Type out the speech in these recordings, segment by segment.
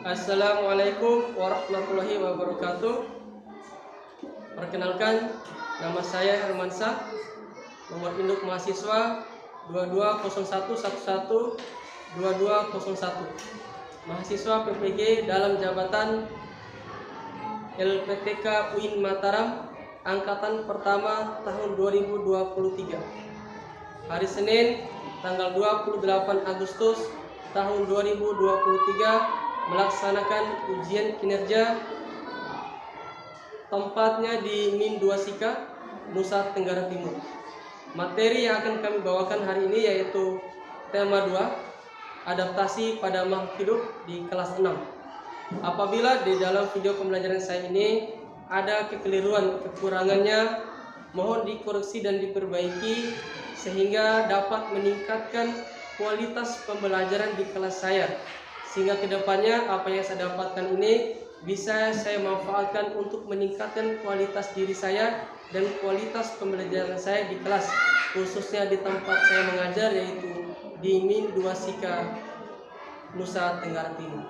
Assalamualaikum warahmatullahi wabarakatuh. Perkenalkan, nama saya Hermansyah, nomor induk mahasiswa 2201112201, mahasiswa PPG dalam jabatan LPTK UIN Mataram, angkatan pertama tahun 2023. Hari Senin, tanggal 28 Agustus tahun 2023, melaksanakan ujian kinerja, tempatnya di MIN 2 Sika, Nusa Tenggara Timur. Materi yang akan kami bawakan hari ini yaitu tema 2, adaptasi pada makhluk hidup di kelas 6. Apabila di dalam video pembelajaran saya ini ada kekeliruan, kekurangannya, mohon dikoreksi dan diperbaiki sehingga dapat meningkatkan kualitas pembelajaran di kelas saya, sehingga kedepannya apa yang saya dapatkan ini bisa saya manfaatkan untuk meningkatkan kualitas diri saya dan kualitas pembelajaran saya di kelas, khususnya di tempat saya mengajar yaitu di MIN 2 Sika, Nusa Tenggara Timur.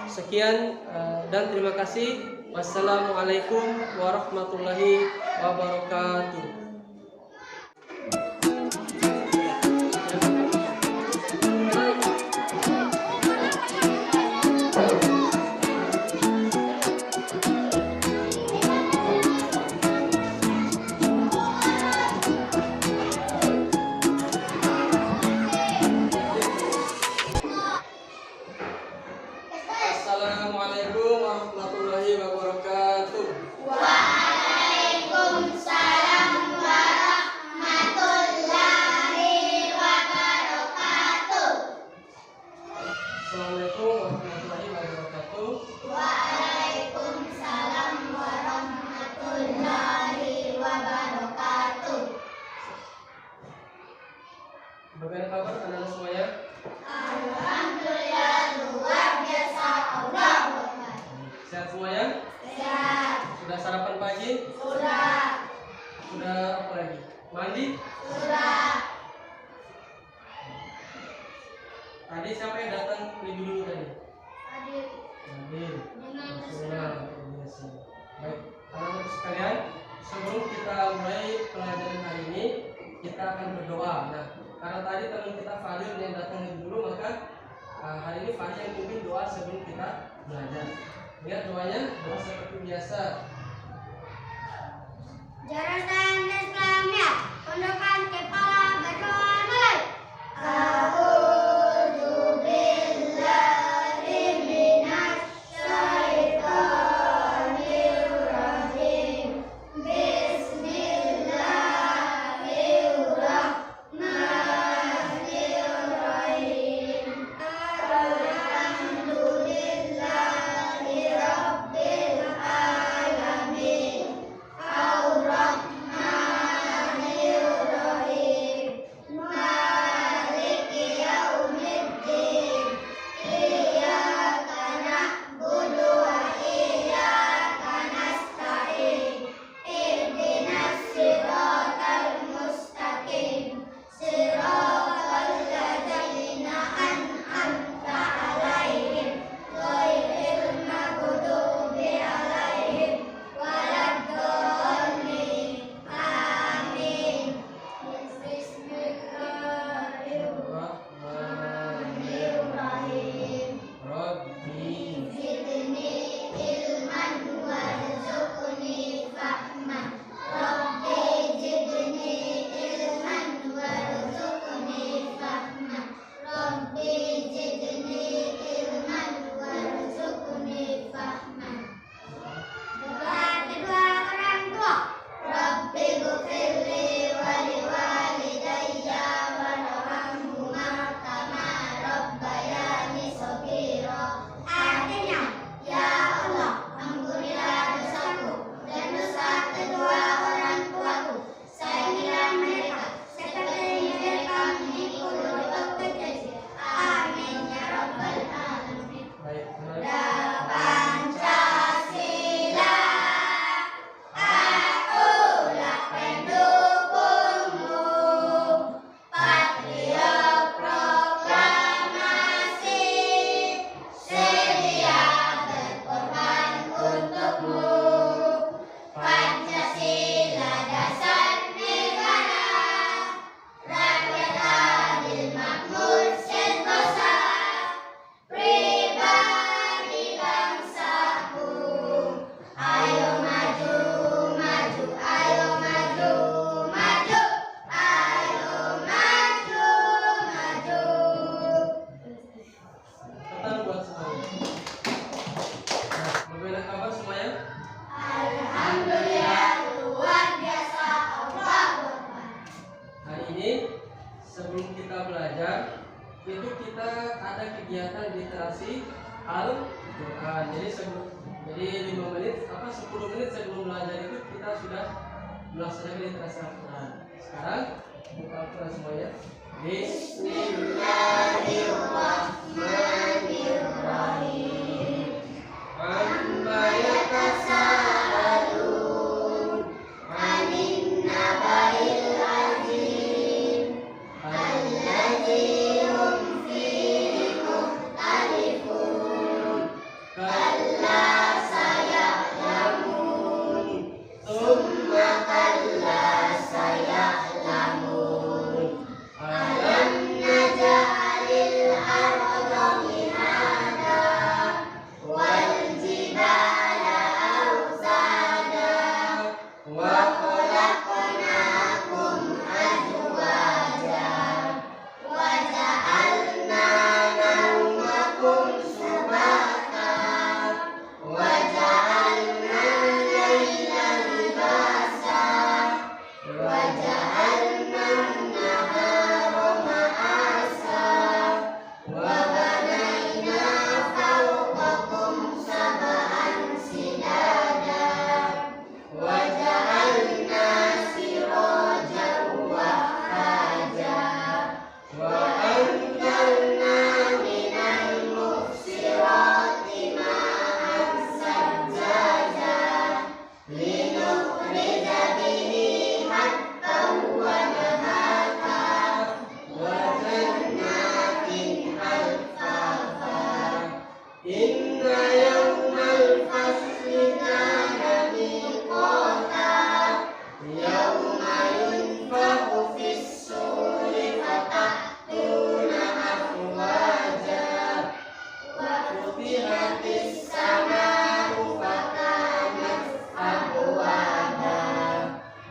Sekian dan terima kasih. Wassalamualaikum warahmatullahi wabarakatuh. Assalamualaikum warahmatullahi wabarakatuh. Waalaikumsalam warahmatullahi wabarakatuh. Assalamualaikum warahmatullahi wabarakatuh. Waalaikumsalam warahmatullahi wabarakatuh. Bagaimana kabar anak-anak semuanya? Alhamdulillah, luar biasa. Allah. Sehat semuanya? Sehat. Sudah sarapan pagi? Sudah. Sudah apa lagi? Mandi? Sudah. Tadi siapa yang datang lebih dulu tadi? Adil. Nabil. Dengan Bismillah. Baik, anak-anak sekalian, sebelum kita mulai pelajaran hari ini, kita akan berdoa. Nah, karena tadi teman kita Fadil yang datang lebih dulu, maka hari ini Fadil yang pimpin doa sebelum kita belajar. Lihat doanya, doa seperti biasa. Jurusan Islamiyah, tundukkan kepala, berdoa mulai. A'udzu billahi minasy syaithanir rajim. Bismillahirrahmanirrahim. Alhamdulillahi rabbil alamin. Ar-Rahmanir meditasi Al-Quran. Jadi 5 menit 10 menit sebelum belajar itu kita sudah melaksanakan literasi Al-Quran. Sekarang buka Al-Quran semuanya. Bismillahirrahmanirrahim. Amma yatasaalun 'anil naba'il 'azim alladzi hum fihi mukhtalifun. Kalla saya'lamun thumma kalla saya'lamun. Alam naj'alil arda mihada wal jibala awsada wa khalaqnakum azwaja wa ja'alna nawmakum subata wa ja'alna al-laila libasa wa ja'alna an-nahara ma'asa wa banayna fawqakum sab'an sidada wa ja'alna sirajan wahhaja wa anzalna minal muhsirati ma'an sajjaja linukhrija bihi habban wa nabata wa jannatin alfafa. Inna yawmal fasli kana miqata yawma yunfakhu fis-suri fata'tuna afwaja wa futihatis samaa'u fakanat abwaba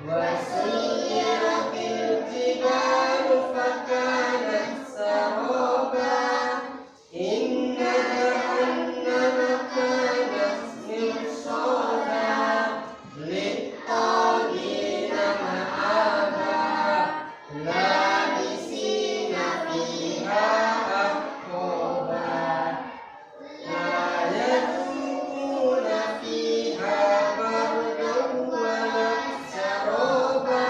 wa suyyiratil jibalu fakanat saraba. Inna jahannama kanat mirsada lit-taghina ma'aba labisina fiha ahqaba la yadhuquna fiha bardan wala sharaba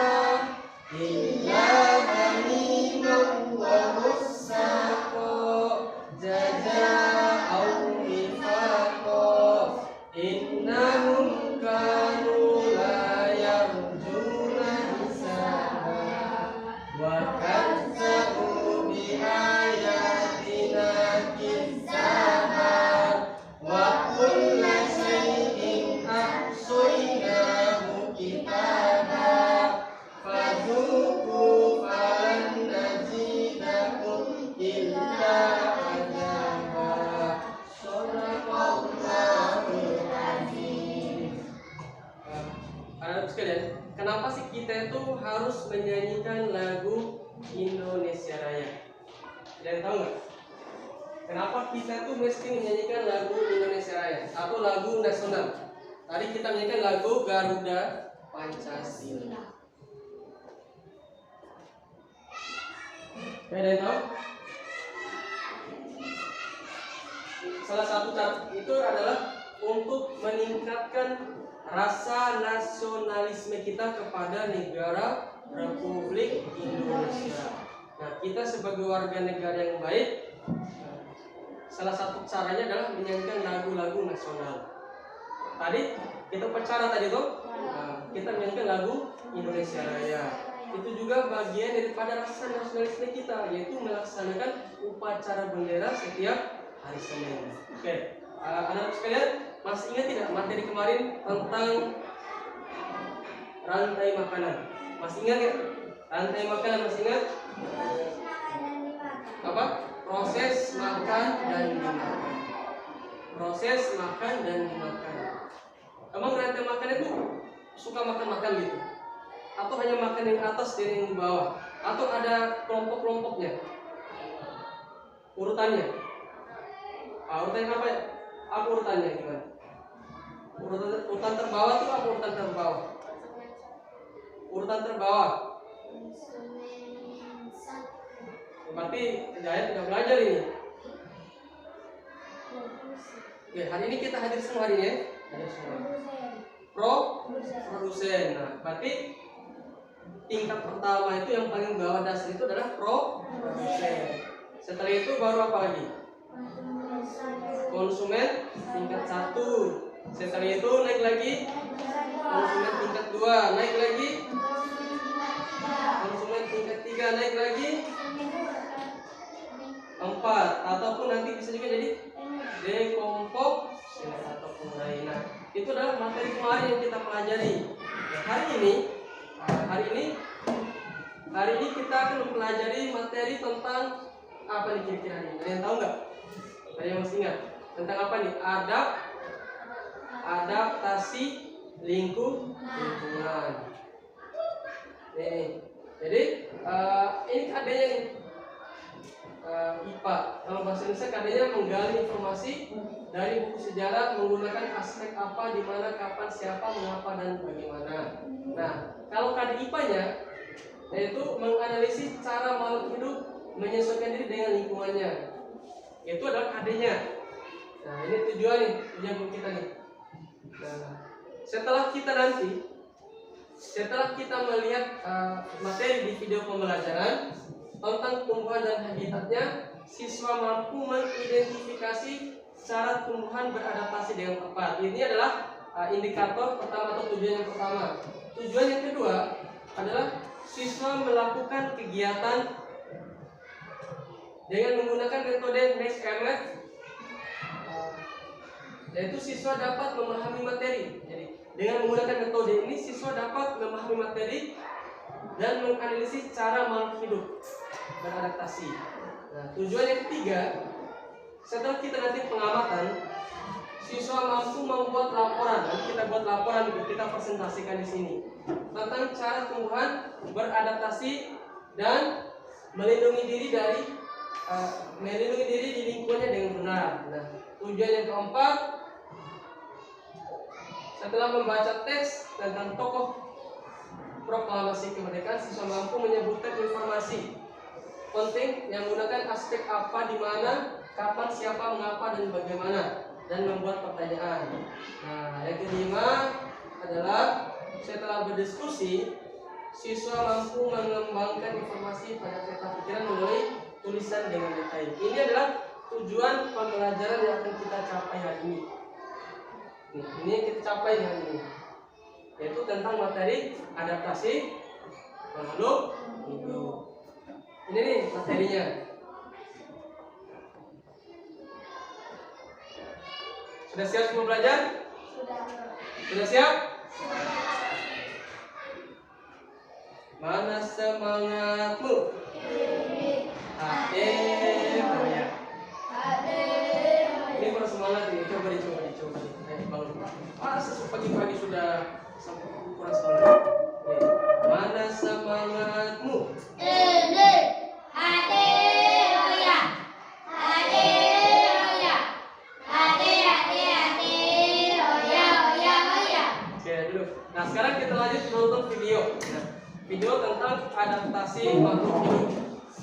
illa hamiman wa ghassaqa jazaa'an wifaqa. Innahum kanu la yarjuna hisaba wa kadzabu bi ayatina kizzaba wa kulla shay'in ahsaynahu kitaba fadzuqu falan nazidakum illa adzaba. Shadaqallahul azim. Anak sekalian, kenapa sih kita itu harus menyanyikan lagu Indonesia Raya? Ada yang tahu nggak? Kenapa kita tuh mesti menyanyikan lagu Indonesia Raya atau lagu nasional? Tadi kita menyanyikan lagu Garuda Pancasila. Ada yang tahu? Salah satu cara itu adalah untuk meningkatkan rasa nasionalisme kita kepada negara Republik Indonesia. Nah, kita sebagai warga negara yang baik, salah satu caranya adalah menyanyikan lagu-lagu nasional. Tadi kita upacara tadi tuh, kita menyanyikan lagu Indonesia Raya. Itu juga bagian daripada rasa nasionalisme kita, yaitu melaksanakan upacara bendera setiap hari Senin. Oke, anak-anak sekalian, masih ingat tidak materi kemarin tentang rantai makanan? Masih ingat ya? Rantai makanan masih ingat? Apa? Proses makan dan dimakan. Proses makan dan dimakan. Emang rantai makan itu suka makan-makan gitu? Atau hanya makan yang atas dan yang di bawah? Atau ada kelompok-kelompoknya? Urutannya? Urutannya apa ya? Apa urutannya gimana? Urutan terbawah itu apa urutan terbawah? Urutan terbawah. Berarti Hidayat tidak belajar ini. Oke, hari ini kita hadir semua hari ini ya. Hadir semua. Produsen. Nah, berarti tingkat pertama itu yang paling bawah dasar itu adalah produsen. Setelah itu baru apa lagi? Konsumen tingkat 1. Setelah itu naik lagi konsumen tingkat 2, naik lagi konsumen tingkat 3, naik lagi 4, ataupun nanti bisa juga jadi dekomposisi ataupun lain. Nah, itu adalah materi kemarin yang kita pelajari. Nah, hari ini kita akan mempelajari materi tentang apa nih kira-kira nih? Ada yang tahu nggak? Ada yang masih ingat? Tentang apa nih? Adaptasi lingkungan. Nih, jadi ini adanya nih IPA. Kalau bahasa Indonesia adanya menggali informasi dari buku sejarah menggunakan aspek apa, di mana, kapan, siapa, mengapa, dan bagaimana. Nah, kalau KD IPA-nya yaitu menganalisis cara makhluk hidup menyesuaikan diri dengan lingkungannya. Itu adalah KD-nya. Nah, ini tujuan buku kita nih. Nah, setelah kita melihat materi di video pembelajaran tentang tumbuhan dan habitatnya, siswa mampu mengidentifikasi cara tumbuhan beradaptasi dengan tepat. Ini adalah indikator pertama atau tujuan yang pertama. Tujuan yang kedua adalah siswa melakukan kegiatan dengan menggunakan metode Next Emet, yaitu siswa dapat memahami materi. Jadi dengan menggunakan metode ini siswa dapat memahami materi dan menganalisis cara makhluk hidup beradaptasi. Nah, tujuan yang ketiga, setelah kita nanti pengamatan, siswa mampu membuat laporan. Dan kita buat laporan, kita presentasikan di sini tentang cara tumbuhan beradaptasi dan melindungi diri di lingkungannya dengan benar. Nah, tujuan yang keempat, setelah membaca teks tentang tokoh proklamasi kemerdekaan, siswa mampu menyebutkan informasi penting yang menggunakan aspek apa, di mana, kapan, siapa, mengapa, dan bagaimana, dan membuat pertanyaan. Nah, yang kelima adalah setelah berdiskusi, siswa mampu mengembangkan informasi pada peta pikiran melalui tulisan dengan detail. Ini adalah tujuan pembelajaran yang akan kita capai hari ini. Ini yang kita capai hari ini, yaitu tentang materi adaptasi makhluk hidup. Ini nih materinya. Sudah siap semua belajar? Sudah siap? Mana semangatmu? Hoya. Ini baru semangat nih. Coba nih. Ayo bangun. Pagi-pagi sudah kurang semangat. Mana semangatmu? Nah, sekarang kita lanjut nonton video. Nah, video tentang adaptasi makhluk hidup.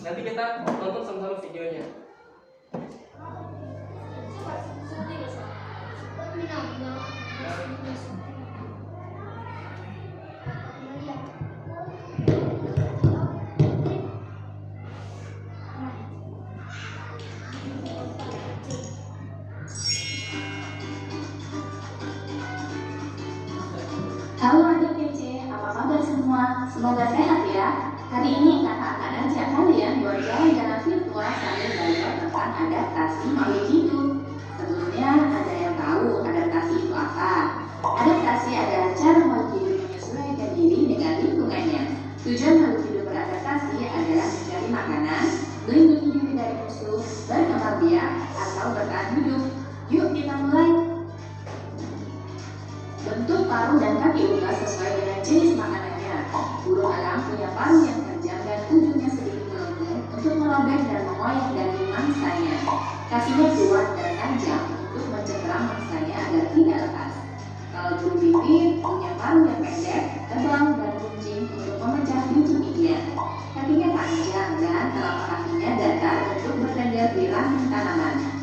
Nanti kita nonton sama-sama videonya. Halo adik PC, apa kabar semua? Semoga sehat ya. Hari ini kakak akan ajak kalian buat jalan-jalan virtual sambil belajar tentang adaptasi makhluk hidup. Sebelumnya ada yang tahu adaptasi itu apa? Adaptasi adalah cara makhluk hidup menyesuaikan diri dengan lingkungannya. Tujuan makhluk hidup beradaptasi adalah mencari makanan, melindungi diri dari musuh, berkembang biak, atau bertahan hidup. Yuk kita mulai. Bentuk paruh dan kaki unggas sesuai dengan jenis makanannya. Burung elang punya paruh yang tajam dan ujungnya sedikit melengkung untuk merobek dan mengoyak daging mangsanya. Kakinya kuat dan tajam untuk mencengkeram mangsanya agar tidak lepas. Kalau burung pipit punya paruh yang pendek, tebal dan runcing untuk memecah biji bijian. Kakinya panjang dan telapak kakinya datar untuk bertengger di ranting tanaman.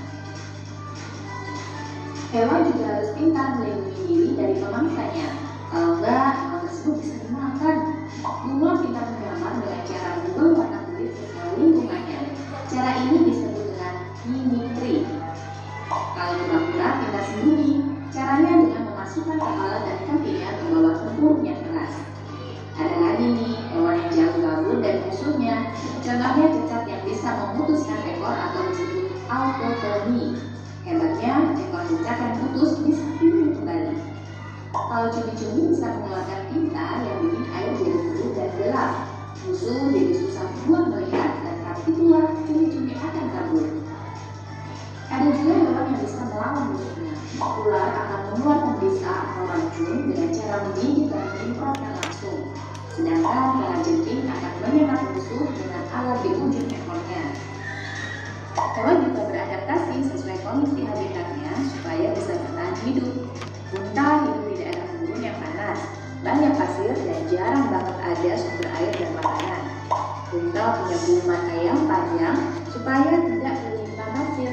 Hewan juga harus pintar melindungi diri dari pemangsanya. Kalau enggak, hewan tersebut bisa dimakan. Bunglon pintar menggambar dengan cara mengubah warna kulit sesuai lingkungannya. Cara ini disebut dengan mimikri. Kalau kura-kura pintar sembunyi, caranya dengan memasukkan kepala dan kakinya ke bawah tempurung yang keras. Ada lagi nih, hewan yang jauh kabur dari musuhnya. Contohnya cicak yang bisa memutuskan ekor atau disebut autotomi. Hebatnya, ekor cicak yang putus bisa tumbuh kembali. Kalau cumi-cumi bisa mengeluarkan tinta yang bikin air jadi biru dan gelap. Musuh jadi susah buat melihat dan saat itulah cumi-cumi akan kabur. Ada juga hewan yang bisa melawan musuhnya. Ular akan mengeluarkan bisa atau racun dengan cara menggigit dan menyemprotnya langsung. Sedangkan kalajengking akan menyerang musuh dengan alat di ujung ekornya. Hewan juga beradaptasi sesuai kondisi habitatnya supaya bisa bertahan hidup. Unta hidup di daerah gurun yang panas, banyak pasir dan jarang banget ada sumber air dan makanan. Unta punya bulu mata yang panjang supaya tidak tertimpa pasir.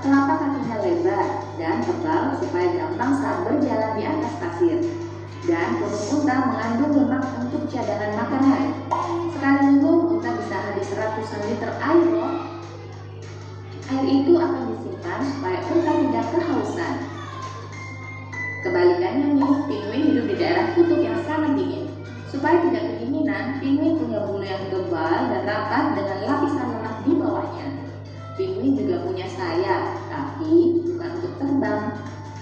Telapak kakinya lebar dan tebal supaya gampang saat berjalan di atas pasir. Dan perut unta mengandung lemak untuk cadangan makanan. Sekali minum, unta bisa habis ratusan liter air loh. Air itu akan disimpan supaya unta tidak kehausan. Kebalikannya nih, penguin hidup di daerah kutub yang sangat dingin. Supaya tidak kedinginan, penguin punya bulu yang tebal dan rapat dengan lapisan lemak di bawahnya. Penguin juga punya sayap, tapi bukan untuk terbang.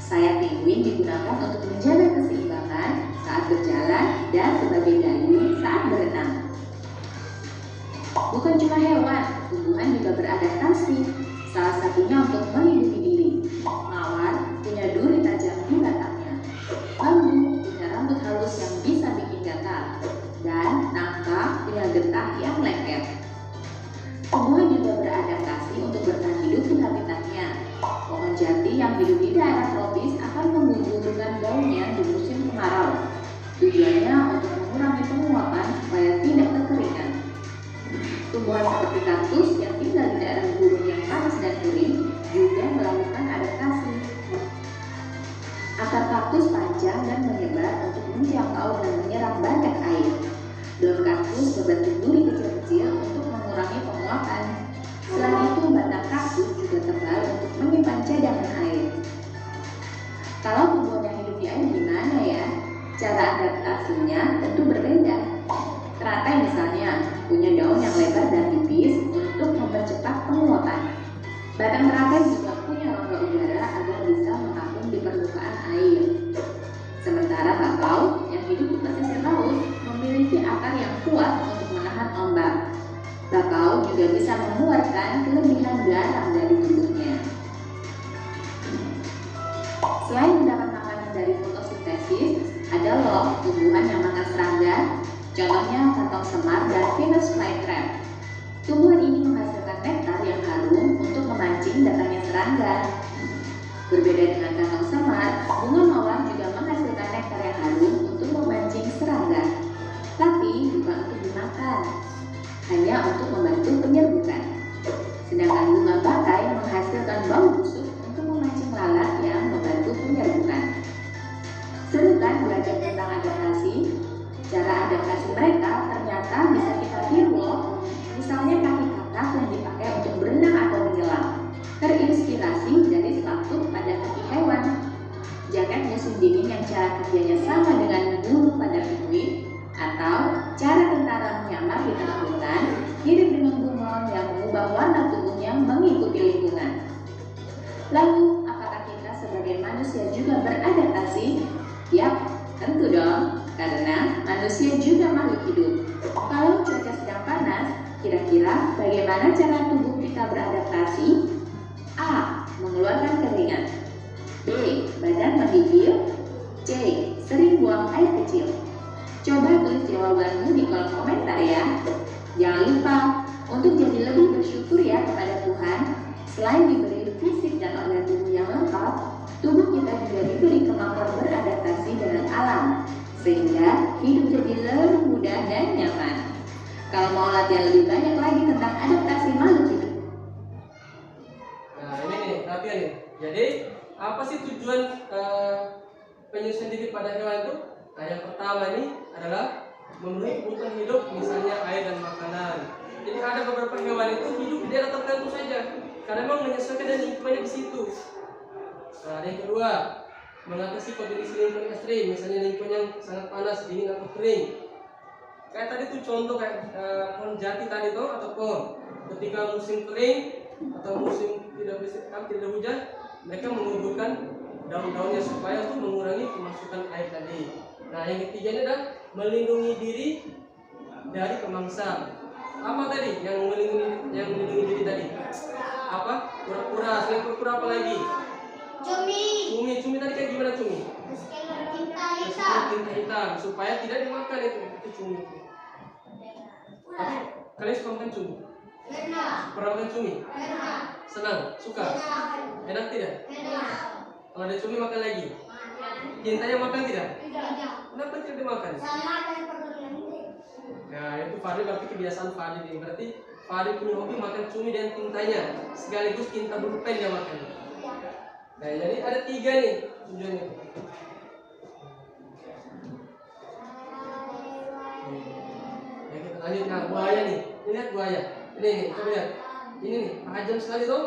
Sayap penguin digunakan untuk menjaga keseimbangan saat berjalan dan sebagai dayung saat berenang. Bukan cuma hewan, tumbuhan juga beradaptasi. Salah satunya untuk melindungi diri. Mawar punya duri tajam di batangnya. Bambu punya rambut halus yang bisa bikin gatal. Dan nangka punya getah yang lengket. Tumbuhan juga beradaptasi untuk bertahan hidup di habitatnya. Pohon jati yang hidup di daerah tropis akan menggugurkan daunnya di musim kemarau. Tujuannya untuk mengurangi penguapan supaya tidak kekeringan. Tumbuhan seperti kaktus yang tinggal di daerah gurun yang panas dan kering juga melakukan adaptasi. Akar kaktus panjang dan menyebar untuk menjangkau dan menyerap banyak air. Daun kaktus berbentuk duri kecil-kecil untuk mengurangi penguapan. Selain itu, batang kaktus juga tebal untuk menyimpan cadangan air. Kalau tumbuhan yang hidup di air gimana ya? Cara adaptasinya tentu berbeda. Teratai misalnya punya daun yang lebar dan tipis untuk mempercepat penguapan. Batang teratai juga punya rongga udara agar bisa mengapung di permukaan air. Sementara bakau yang hidup di pesisir laut memiliki akar yang kuat untuk menahan ombak. Bakau juga bisa mengeluarkan kelebihan garam dari tubuhnya. Selain mendapat makanan dari fotosintesis, ada loh tumbuhan yang makan serangga. Contohnya kantong semar dan Venus flytrap. Tumbuhan ini menghasilkan nektar yang harum untuk memancing datangnya serangga. Berbeda dengan kantong semar, bunga mawar juga menghasilkan nektar yang harum untuk memancing serangga. Tapi bukan untuk dimakan, hanya untuk membantu penyerbukan. Sedangkan bunga bakai menghasilkan bau busuk untuk memancing lalat yang membantu penyerbukan. Seru kan belajar tentang adaptasi? Cara adaptasi mereka ternyata bisa kita tiru loh. Misalnya kaki katak yang dipakai untuk berenang atau menyelam, terinspirasi dari selaput pada kaki hewan. Jaket musim dingin yang cara kerjanya sama dengan bulu pada penguin, atau cara tentara menyamar di tengah hutan mirip dengan bunglon yang mengubah warna tubuhnya mengikuti lingkungan. Lalu, apakah kita sebagai manusia juga beradaptasi? Yap, tentu dong. Karena manusia juga makhluk hidup. Kalau cuaca sedang panas, kira-kira bagaimana cara tubuh kita beradaptasi? A. Mengeluarkan keringat. B. Badan menggigil. C. Sering buang air kecil. Coba tulis jawabanmu di kolom komentar ya. Jangan lupa untuk jadi lebih bersyukur ya kepada Tuhan. Selain diberi fisik dan organ tubuh yang lengkap, tubuh kita juga diberi kemampuan beradaptasi dengan alam, sehingga hidup jadi lebih mudah dan nyaman. Kalau mau latihan lebih banyak lagi tentang adaptasi makhluk hidup. Nah ini nih latihan nih. Jadi apa sih tujuan penyusuan diri pada hewan itu? Nah, yang pertama ini adalah memenuhi kebutuhan hidup, misalnya air dan makanan. Jadi ada beberapa hewan itu hidup di daerah tertentu saja, karena memang menyesuaikan dengan lingkungannya di situ. Nah, yang kedua, mengatasi kondisi lingkungan ekstrim, misalnya lingkungan yang sangat panas, dingin atau kering. Kayak tadi tuh contoh kayak pohon jati tadi tuh atau pohon. Ketika musim kering atau musim tidak hujan, mereka menguburkan daun-daunnya supaya untuk mengurangi kemasukan air tadi. Nah, yang ketiga ini adalah melindungi diri dari pemangsa. Apa tadi yang melindungi diri tadi? Apa? Kura-kura. Selain kura-kura apa lagi? Cumi tadi kayak gimana cumi? Tinta hitam supaya tidak dimakan itu cumi. Tapi kalian suka makan cumi? Pernah makan cumi? Senang? Suka? Enak tidak? Kalau ada cumi makan lagi? Tintanya makan tidak? Kenapa tidak dimakan? Nah, itu Fadli berarti kebiasaan Fadli ini. Berarti Fadli punya hobi makan cumi dan tintanya, sekaligus tinta pulpen dia makan. Nah, jadi ada 3 nih tujuannya. Ya, kita lanjut. Nah, buaya nih. Ini lihat buaya. Ini coba lihat. Ini nih, tajam sekali tuh.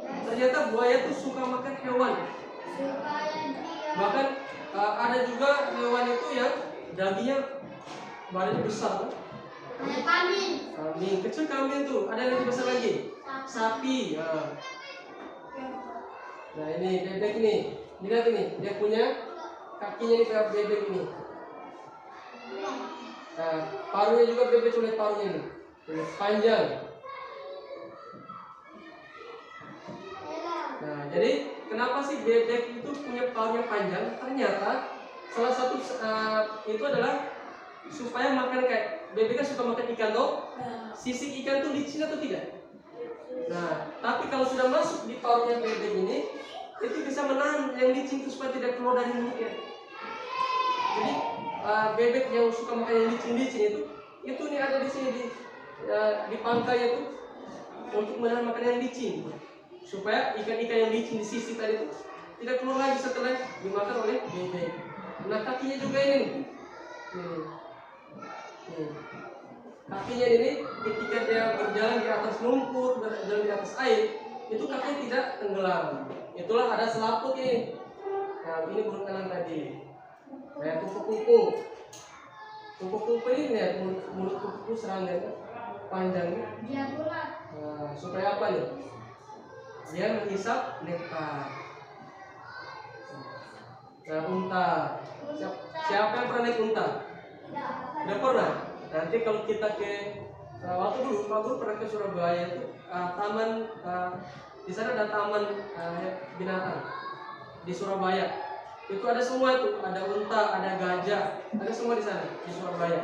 Ternyata buaya tuh suka makan hewan. Bahkan ada juga hewan itu yang dagingnya badannya besar tuh. Kambing, kecil kambing tuh. Ada yang lebih besar lagi. Sapi. Nah, ini bebek ini. Lihat ini, dia punya kakinya ini kayak bebek ini. Nah, paruhnya juga bebek, lihat paruhnya ini. Panjang. Nah, jadi kenapa sih bebek itu punya paruh yang panjang? Ternyata salah satu itu adalah supaya makan kayak bebek kan suka makan ikan toh. Sisik ikan tuh licin atau tidak? Nah, tapi kalau sudah masuk di paruhnya bebek ini, itu bisa menahan yang licin itu supaya tidak keluar dari mulutnya. Jadi bebek yang suka makan yang licin itu nih ada di sini di pangkanya itu untuk menahan makanan yang licin, supaya ikan-ikan yang licin di sisi tadi itu tidak keluar lagi setelah dimakan oleh bebek. Nah, kakinya juga ini. Kakinya ini ketika dia berjalan di atas lumpur, berjalan di atas air, itu kakinya tidak tenggelam. Itulah ada selaput ini. Nah, ini burung elang tadi. Nah, kupu-kupu. Kupu-kupu ini lihat mulut kupu-kupu serangga panjang. Nah, supaya apa nih? Dia menghisap nektar. Nah, unta. Siapa yang pernah naik unta? Tidak pernah. Nanti kalau kita ke waktu dulu, Pak Guru pernah ke Surabaya itu taman di sana ada taman binatang di Surabaya. Itu ada semua tuh, ada unta, ada gajah, ada semua di sana di Surabaya.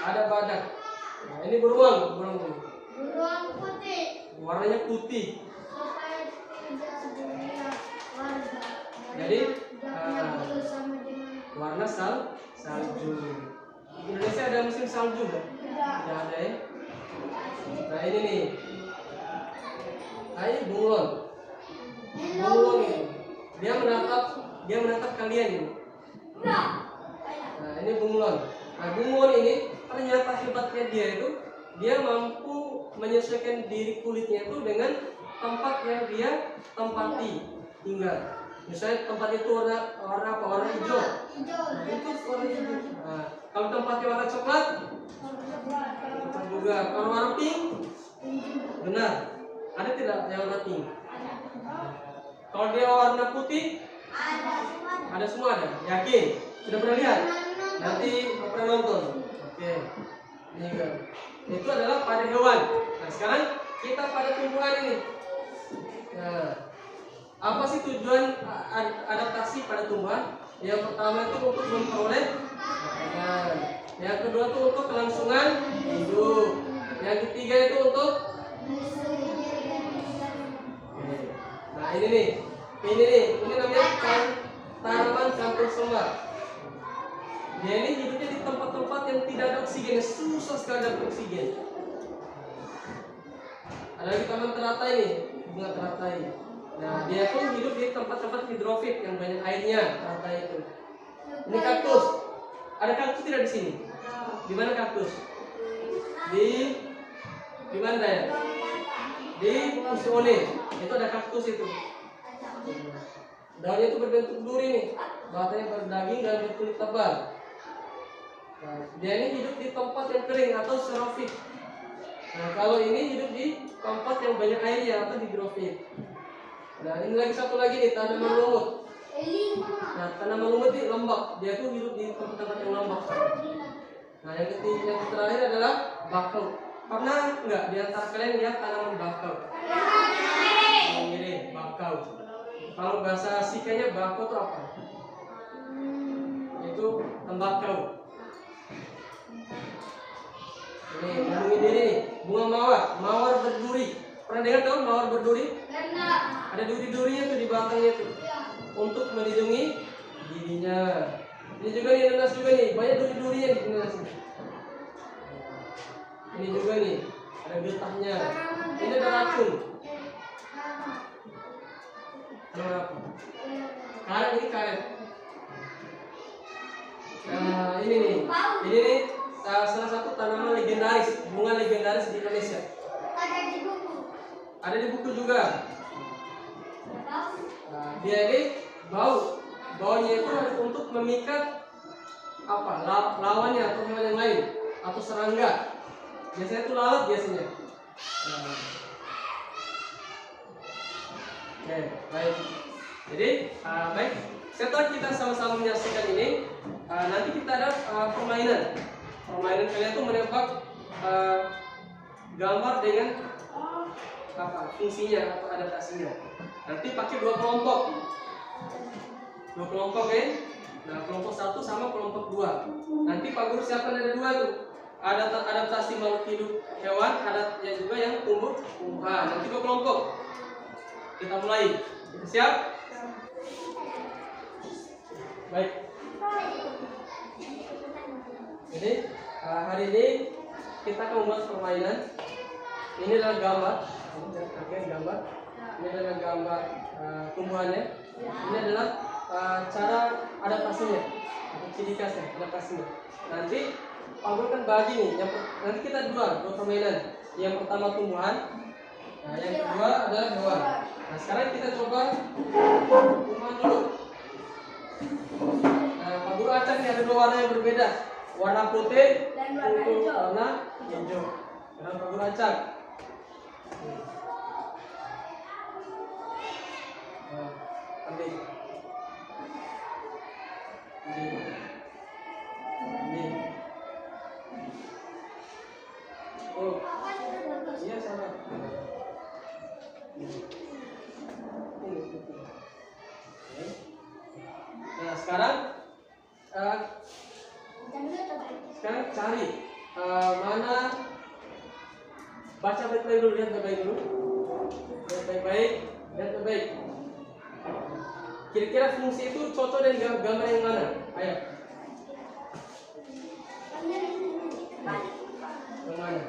Ada badak. Nah, ini beruang putih. Warnanya putih. Jadi warna salju. Di Indonesia ada musim salju nggak? Tidak ada ya. Nah, ini nih. Ini bunglon. Bunglon ini. Dia menatap kalian ini. Nah, ini bunglon. Nah, bunglon ini ternyata hebatnya dia itu dia mampu menyesuaikan diri kulitnya itu dengan tempat yang dia tempati tinggal. Misalnya tempat itu warna apa? Warna hijau. Nah, itu warna hijau. Nah, kalau tempatnya warna coklat, coklat juga. Kalau warna pink, benar. Ada tidak yang warna pink? Kalau dia warna putih, ada semua ada. Yakin? Sudah pernah lihat? Nanti pernah nonton. Oke. Ini kan. Itu adalah pada hewan. Nah, sekarang kita pada tumbuhan ini. Nah, apa sih tujuan adaptasi pada tumbuhan? Yang pertama itu untuk memperoleh makanan. Yang kedua itu untuk kelangsungan hidup. Yang ketiga itu untuk nah ini namanya tanaman campur sembah. Dia ini hidupnya di tempat-tempat yang tidak ada oksigen, susah sekali dapat oksigen. Ada lagi taman teratai ini, bunga teratai. Nah, dia tuh hidup di tempat-tempat hidrofit yang banyak airnya, kata itu. Ini kaktus. Ada kaktus tidak di sini? Di mana kaktus? Di mana ya? Di Usione. Itu ada kaktus itu. Daunnya itu berbentuk duri nih. Batangnya berdaging dan berkulit tebal. Nah, dia ini hidup di tempat yang kering atau xerofit. Nah, kalau ini hidup di tempat yang banyak airnya atau hidrofit. Nah, ini lagi satu lagi nih, tanaman lumut. Nah, tanaman lumut ini lembab. Dia tuh hidup di tempat-tempat yang lembab. Nah, yang ketiga, yang terakhir adalah bakau. Pernah nggak di antara kalian lihat tanaman bakau? Ini bakau. Kalau bahasa Sikanya bakau itu apa? Itu tembakau. Ini ngomongin diri nih, bunga mawar, mawar berduri. Pernah dengar dong mawar berduri? Ada duri-durinya tuh di batangnya tuh, untuk melindungi dirinya. Ini juga nih nanas juga nih, banyak duri-durinya di nanas ini. Ini juga nih, ada getahnya. Ini ada racun. Karet, ini karet. Nah, ini nih salah satu tanaman legendaris, bunga legendaris di Indonesia. Ada di buku juga. Nah, dia ini baunya itu untuk memikat apa? Lawannya atau hewan yang lain atau serangga. Biasanya itu lalat biasanya. Nah. Oke, baik. Jadi, baik. Setelah kita sama-sama menyaksikan ini, nanti kita ada permainan. Permainan kalian tuh menebak gambar dengan apa fungsinya atau adaptasinya. Nanti pakai dua kelompok ya. Nah, kelompok 1 sama kelompok 2. Nanti Pak Guru siapkan ada 2 tuh. Ada adaptasi makhluk hidup hewan, ada yang juga yang tumbuh-tumbuhan. Nanti 2 kelompok. Kita mulai. Kita siap? Baik. Jadi hari ini kita akan membuat permainan. Ini adalah gambar. Ini adalah gambar tumbuhannya. Ini adalah cara adaptasinya, atau ciri khasnya adaptasinya. Nanti Pak Guru kan bagi nih. Nanti kita dua permainan. Yang pertama tumbuhan. Nah, yang kedua adalah hewan. Nah, sekarang kita coba tumbuhan dulu. Nah, Pak Guru acak nih ada 2 warna yang berbeda. Warna putih dan warna hijau. Nah, Pak Guru acak. Nah, ambil. Ini. Oh, iya sama. Nah, sekarang cari mana, baca baik-baik dulu, lihat baik-baik dulu, lihat baik-baik. Kira-kira fungsi itu cocok dengan gambar yang mana? Ayo. Yang mana?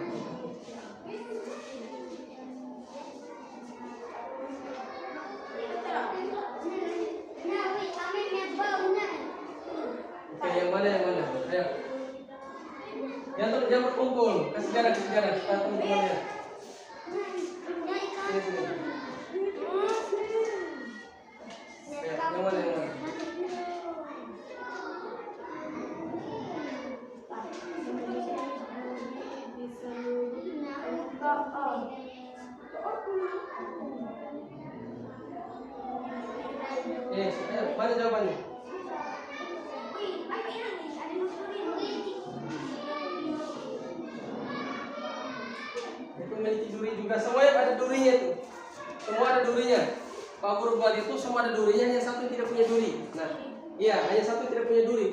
Oke, yang mana? Ayo. Jangan berkumpul. Kasih jarak. Kita teman-temannya. Sini. Yang mana? Mana jawabannya? Itu memiliki duri juga. Semuanya ada durinya tuh. Semua ada durinya. Pak Guru buat itu semua ada durinya, hanya satu yang tidak punya duri. Nah, iya, hanya satu yang tidak punya duri.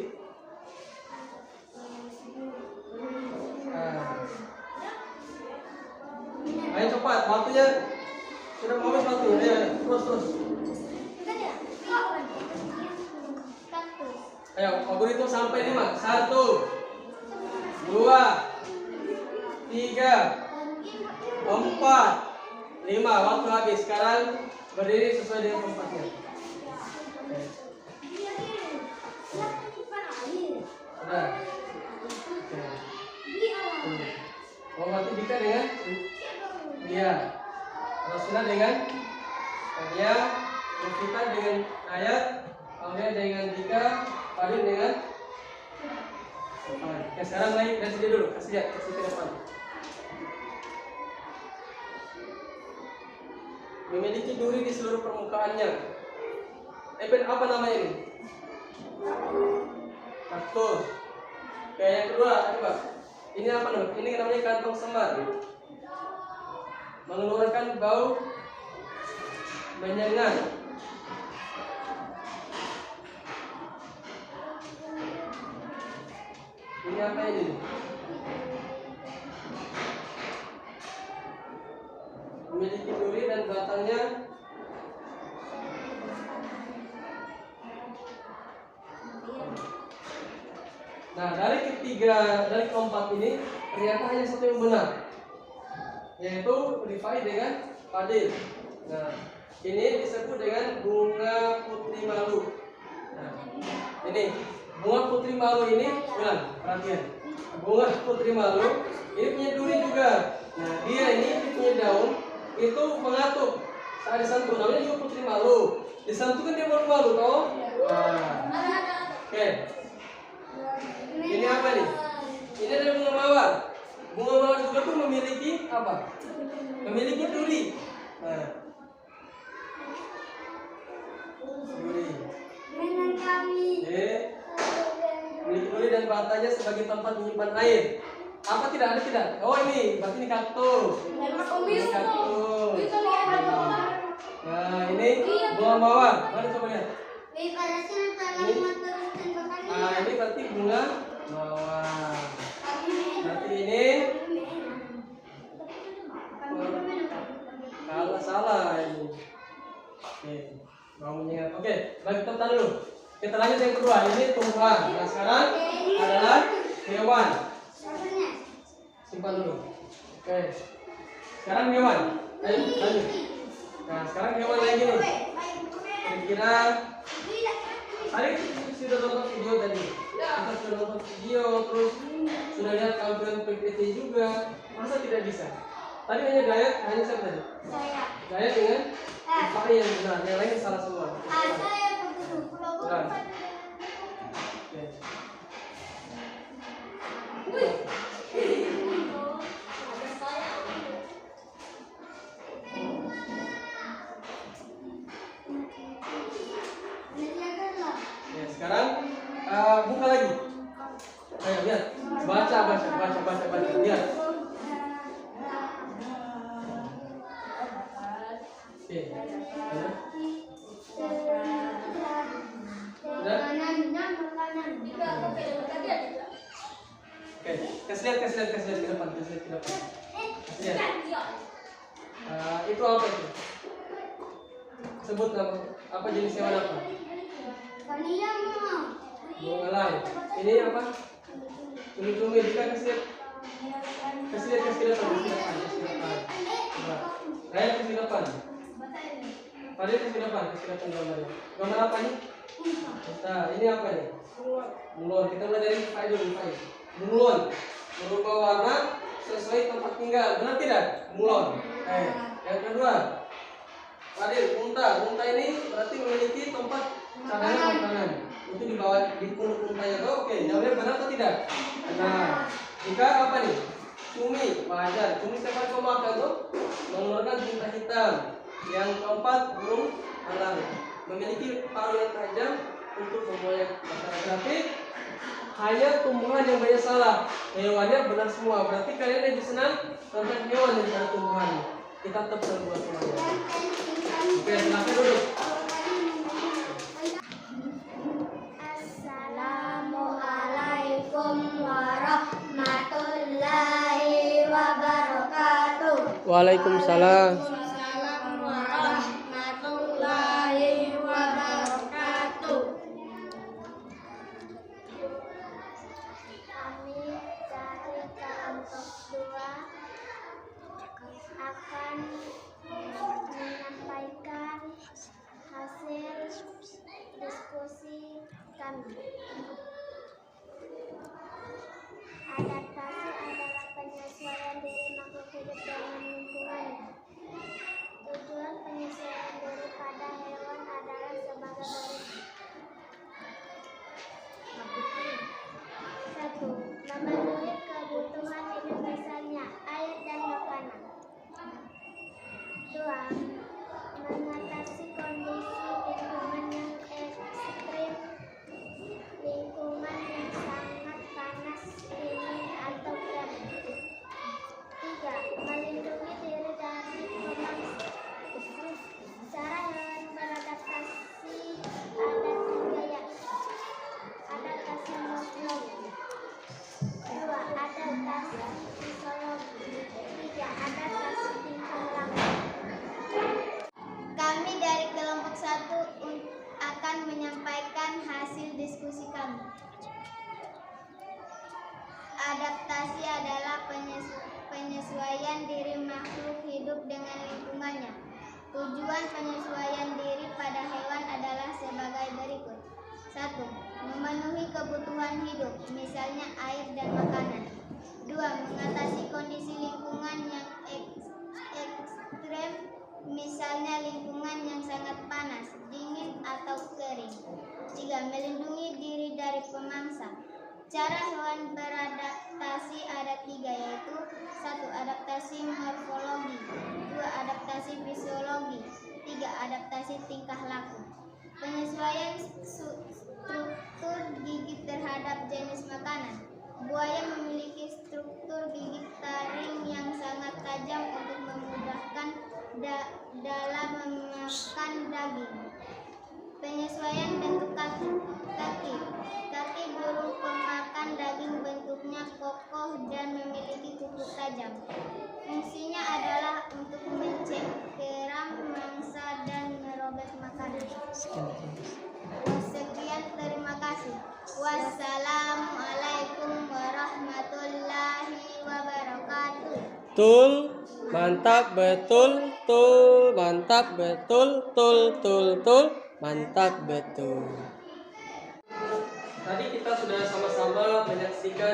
Ayo cepat, waktunya sudah mau habis waktunya. Ayo, terus. Ayo, Pak Guru itu sampai 5. 1, 2, 3, 4, 5. Waktu habis. Sekarang Berdiri sesuai dengan tempatnya. Sudah. Oh, berarti Dika dengan dia. Rasulullah dengan dia, Rufita dengan ayat, Aulia dengan Dika, Fadil dengan. Oke, sekarang naik dari sini dulu, kasih ke depan. Memiliki duri di seluruh permukaannya. Apa namanya ini? Kaktus. Oke, yang kedua, coba. Ini apa namanya? Ini namanya kantong semar. Mengeluarkan bau menyengat. Ini apa ini? Memiliki duri dan batangnya Nah, dari keempat ini ternyata hanya satu yang benar, yaitu Rifai dengan Fadil. Nah, ini disebut dengan bunga putri malu. Nah, ini bunga putri malu ini, ulang, perhatian. Bunga putri malu ini punya duri juga. Nah, dia ini punya daun itu mengatuk saat disantuh. Namanya juga putri malu. Disantuh kan dia malu-malu, toh? Nah, oke. Ini apa nih? Ini adalah bunga mawar. Bunga mawar juga pun memiliki apa? Memiliki duri. Nah, duri. Memiliki duri dan batangnya sebagai tempat menyimpan air. Apa tidak ada tidak? Oh ini, berarti ini kaktus. Ini kaktus. Nah ini bunga mawar. Mari coba lihat. Nah ini berarti bunga mawar. Berarti ini salah ini. Oke, mau mengingat. Oke, bagi kita dulu. Kita lanjut yang kedua. Ini tumbuhan. Nah sekarang adalah hewan. Simpan dulu. Oke. Sekarang hewan. Ayo lanjut. Nah sekarang hewan lagi nih. Kira-kira tadi sudah nonton video tadi. Kita sudah nonton video, terus sudah lihat tampilan PPT juga. Masa tidak bisa? Tadi hanya Dayat, hanya siapa tadi? Dayat dengan Rifai yang benar, yang lain salah semua. Benar. Sekarang buka lagi. Ayo lihat, baca. Lihat. Oke. Sudah? Oke, kasih lihat ke depan, Kasih lihat. Itu apa itu? Sebut nama. Apa jenis hewan apa? Bunga lain. Ini apa? Cumi-cumi. Kita kasih lihat ke depan. Coba. Raya ke depan. Pada ke depan gambarnya. Gambar apa nih? Nah, ini apa nih? Bunglon. Kita mulai dari Rifai dulu. Bunglon berubah warna sesuai tempat tinggal. Benar tidak? Bunglon. Yang kedua, Fadil, unta. Unta ini berarti memiliki tempat cadangan makanan. Itu di bawah di punuk untanya. Oke, jawabnya benar atau tidak? Nah, jika apa nih? Cumi, wajar. Cumi setiap kali makan tuh mengeluarkan tinta hitam. Yang keempat, burung elang memiliki paruh yang tajam untuk memoyak makanan. Berarti hanya tumbuhan yang banyak salah. Hewannya benar semua. Berarti kalian lebih senang tentang hewan daripada tumbuhan. Kita tetap sebuah semuanya. Oke, silakan duduk. Assalamualaikum warahmatullahi wabarakatuh. Waalaikumsalam. Warahmatullahi wabarakatuh. Kami dari kelompok 2 akan menyampaikan Adaptasi adalah penyesuaian diri makhluk hidup dengan lingkungannya. Tujuan penyesuaian diri pada hewan adalah sebagai berikut. 1. Memenuhi kebutuhan hidup misalnya air dan makanan. 2. Mengatasi kondisi lingkungan yang ekstrim, lingkungan yang sangat panas, dingin, atau kering. 3. Melindungi diri dari pemangsa. Cara hewan beradaptasi ada 3, yaitu adaptasi morfologi, 2. adaptasi fisiologi, 3. adaptasi tingkah laku. Kami dari kelompok 1 akan menyampaikan hasil diskusi kami. Adaptasi adalah penyesuaian diri makhluk hidup dengan lingkungannya. Tujuan penyesuaian diri pada hewan adalah sebagai berikut. 1. Memenuhi kebutuhan hidup, misalnya air dan makanan. 2. Mengatasi kondisi lingkungan yang ekstrem, misalnya lingkungan yang sangat panas, dingin, atau kering. 3. Melindungi diri dari pemangsa. Cara hewan beradaptasi ada 3, yaitu 1. Adaptasi morfologi, 2. adaptasi fisiologi, 3. adaptasi tingkah laku. Penyesuaian struktur gigi terhadap jenis makanan. Buaya memiliki struktur gigi taring yang sangat tajam untuk memudahkan dalam memakan daging. Penyesuaian bentuk kaki. Kaki burung pemakan daging bentuknya kokoh dan memiliki kuku tajam. Fungsinya adalah untuk mencengkeram mangsa dan merobek makanan. Sekian, terima kasih. Wassalamualaikum warahmatullahi wabarakatuh. Tul, mantap betul, tul, mantap betul, tul, mantap betul. Tadi kita sudah sama-sama menyaksikan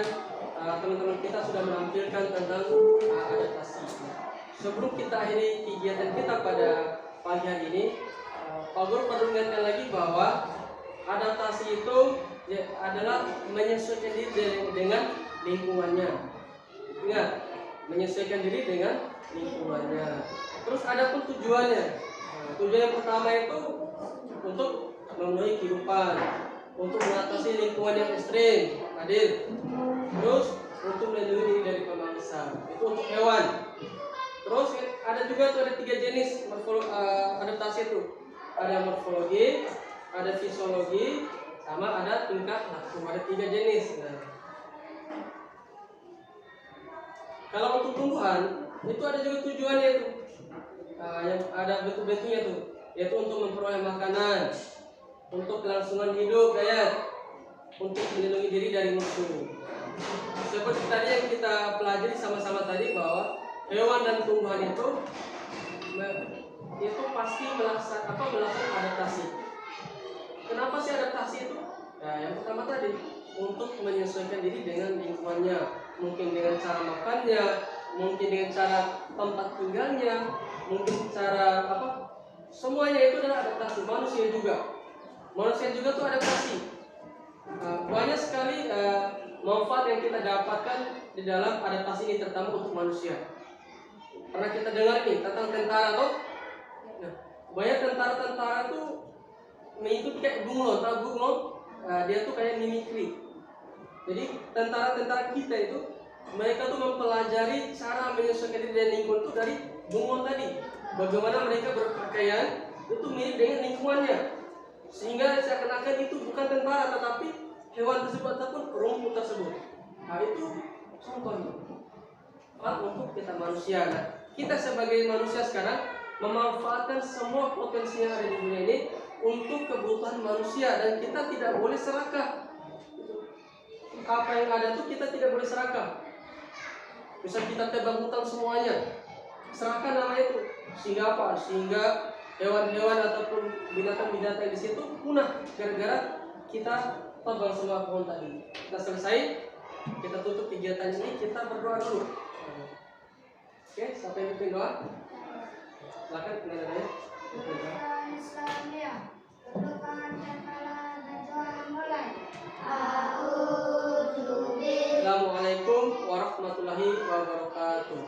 teman-teman kita sudah menampilkan tentang adaptasi. Sebelum kita akhiri kegiatan kita pada pagi hari ini, Pak Guru perlu ingatkan lagi bahwa adaptasi itu adalah menyesuaikan diri dengan lingkungannya. Ingat, menyesuaikan diri dengan lingkungannya. Terus ada pun tujuannya. Tujuan yang pertama itu untuk memenuhi kehidupan, untuk mengatasi lingkungan yang ekstrim, adil. Terus untuk melindungi diri dari pemangsa. Itu untuk hewan. Terus ada juga tuh ada 3 jenis adaptasi itu. Ada morfologi, ada fisiologi, sama ada tingkah laku. Ada 3 jenis. Nah, kalau untuk tumbuhan itu ada juga tujuannya itu. Yang ada bentuk-bentuknya tuh, yaitu untuk memperoleh makanan, untuk kelangsungan hidup, untuk melindungi diri dari musuh. Seperti tadi yang kita pelajari sama-sama tadi bahwa hewan dan tumbuhan itu pasti melakukan adaptasi. Kenapa sih adaptasi itu? Nah, yang pertama tadi untuk menyesuaikan diri dengan lingkungannya, mungkin dengan cara makannya, mungkin dengan cara tempat tinggalnya, mungkin cara semuanya itu adalah adaptasi. Manusia juga tuh adaptasi. Banyak sekali manfaat yang kita dapatkan di dalam adaptasi ini, terutama untuk manusia. Pernah kita dengar nih tentang tentara tuh? Nah, banyak tentara tuh mengikuti kayak bunglon, dia tuh kayak mimikri. Jadi tentara kita itu mereka tuh mempelajari cara menyesuaikan diri dengan lingkungan itu dari bunglon tadi. Bagaimana mereka berpakaian itu mirip dengan lingkungannya, sehingga seakan-akan itu bukan tentara tetapi hewan tersebut ataupun rumput tersebut. Nah, itu contohnya untuk kita manusia. Nah, kita sebagai manusia sekarang memanfaatkan semua potensi yang ada di dunia ini untuk kebutuhan manusia, dan kita tidak boleh serakah. Apa yang ada tuh kita tidak boleh serakah. Bisa kita tebang hutang semuanya, serakah namanya itu. Sehingga apa? Sehingga hewan-hewan ataupun binatang-binatang di situ punah gara-gara kita tebang semua pohon tadi. Kita selesai, kita tutup kegiatan ini, kita berdoa dulu. Oke, siapa yang pimpin doa? Silakan penanya. Islamia, berdoa dan doa mulai. Assalamualaikum warahmatullahi wabarakatuh.